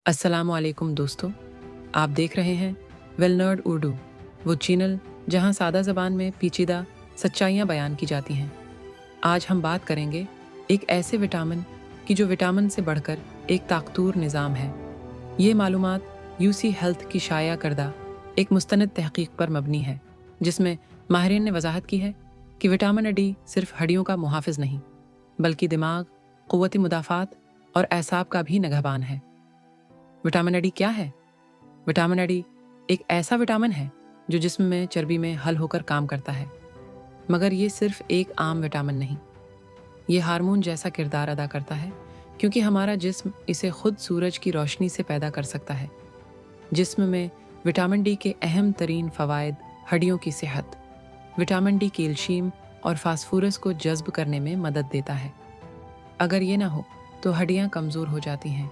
अस्सलाम वालेकुम दोस्तों, आप देख रहे हैं वेलनर्ड उर्दू, वो चैनल जहां सादा ज़बान में पेचीदा सच्चाइयां बयान की जाती हैं। आज हम बात करेंगे एक ऐसे विटामिन की जो विटामिन से बढ़कर एक ताकतूर निज़ाम है। ये मालूमात यूसी हेल्थ की शाया करदा एक मुस्तनद तहकीक पर मबनी है, जिसमें माहिरीन ने वजाहत की है कि विटामिन डी सिर्फ हड्डियों का मुहाफ़िज़ नहीं, बल्कि दिमाग, क़ुव्वत मुदाफ़ात और एसाब का भी निगहबान है। विटामिन डी क्या है? विटामिन डी एक ऐसा विटामिन है जो जिस्म में चर्बी में हल होकर काम करता है। मगर ये सिर्फ एक आम विटामिन नहीं, ये हार्मोन जैसा किरदार अदा करता है, क्योंकि हमारा जिस्म इसे खुद सूरज की रोशनी से पैदा कर सकता है। जिस्म में विटामिन डी के अहम तरीन फ़वाइद हड्डियों की सेहत। विटामिन डी कैल्शियम और फास्फोरस को जज्ब करने में मदद देता है। अगर ये ना हो तो हड्डियाँ कमज़ोर हो जाती हैं।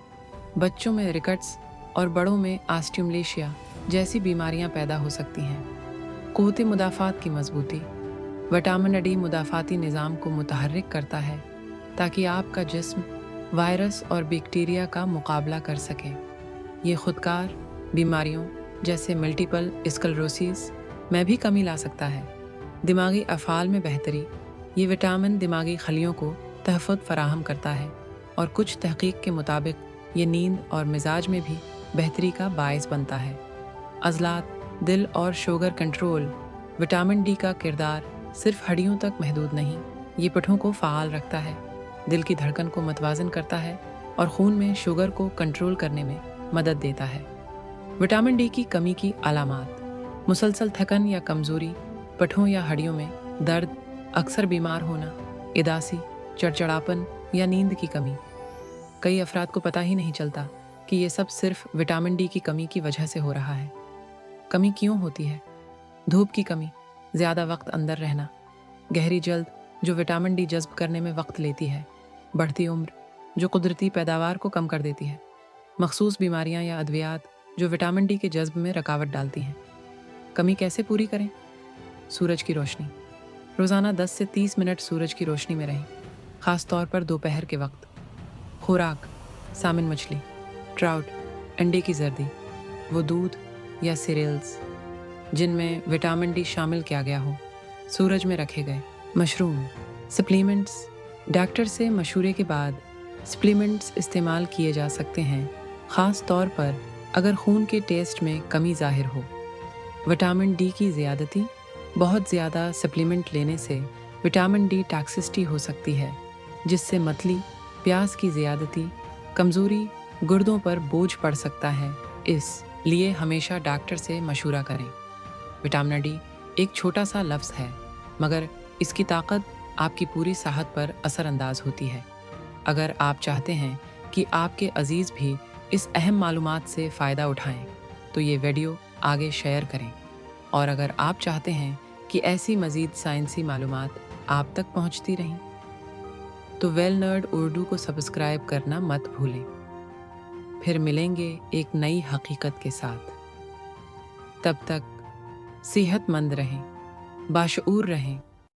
बच्चों में रिकट्स और बड़ों में ऑस्टियोमलेशिया जैसी बीमारियां पैदा हो सकती हैं। क़ुव्वत मुदाफ़ात की मजबूती। विटामिन डी मुदाफ़ाती निज़ाम को मुतहर्रिक करता है ताकि आपका जिस्म वायरस और बैक्टीरिया का मुकाबला कर सके। ये खुदकार बीमारियों जैसे मल्टीपल स्क्लेरोसिस में भी कमी ला सकता है। दिमागी अफ़ाल में बेहतरी। ये विटामिन दिमागी खलियों को तहफ़्फ़ुज़ फराहम करता है और कुछ तहक़ीक़ के मुताबिक ये नींद और मिजाज में भी बेहतरी का बायस बनता है। अज़लात, दिल और शुगर कंट्रोल। विटामिन डी का किरदार सिर्फ हड्डियों तक महदूद नहीं, ये पिठों को फ़ाल रखता है, दिल की धड़कन को मतवाज़न करता है और खून में शुगर को कंट्रोल करने में मदद देता है। विटामिन डी की कमी की अलामात। मुसलसल थकन या कमज़ोरी, पिठों या हड्डियों में दर्द, अक्सर बीमार होना, उदासी, चिड़चिड़ापन या नींद की कमी। कई अफराद को पता ही नहीं चलता कि ये सब सिर्फ विटामिन डी की कमी की वजह से हो रहा है। कमी क्यों होती है? धूप की कमी, ज़्यादा वक्त अंदर रहना, गहरी जल्द जो विटामिन डी जज्ब करने में वक्त लेती है, बढ़ती उम्र जो कुदरती पैदावार को कम कर देती है, मखसूस बीमारियां या अद्वियात जो विटामिन डी के जज्ब में रुकावट डालती हैं। कमी कैसे पूरी करें? सूरज की रोशनी। रोज़ाना 10 से 30 मिनट सूरज की रोशनी में रहें, ख़ास तौर पर दोपहर के वक्त। खुराक, सामिन मछली, ट्राउट, अंडे की जर्दी, वो दूध या सीरियल्स जिनमें विटामिन डी शामिल किया गया हो, सूरज में रखे गए। मशरूम। सप्लीमेंट्स। डॉक्टर से मशवरे के बाद सप्लीमेंट्स इस्तेमाल किए जा सकते हैं, ख़ास तौर पर अगर खून के टेस्ट में कमी ज़ाहिर हो। विटामिन डी की ज़्यादती। बहुत ज़्यादा सप्लीमेंट लेने से विटामिन डी टॉक्सिसिटी हो सकती है, जिससे मतली, प्यास की ज़्यादती, कमज़ोरी, गुर्दों पर बोझ पड़ सकता है। इसलिए हमेशा डॉक्टर से मशवरा करें। विटामिन डी एक छोटा सा लफ्ज़ है, मगर इसकी ताकत आपकी पूरी सेहत पर असरअंदाज होती है। अगर आप चाहते हैं कि आपके अजीज़ भी इस अहम मालूमात से फ़ायदा उठाएं, तो ये वीडियो आगे शेयर करें। और अगर आप चाहते हैं कि ऐसी मज़ीद साइंसी मालूमात आप तक पहुंचती रहें, तो वेलनर्ड उर्दू को सब्सक्राइब करना मत भूलें। फिर मिलेंगे एक नई हकीकत के साथ। तब तक सेहतमंद रहें, बाशऊर रहें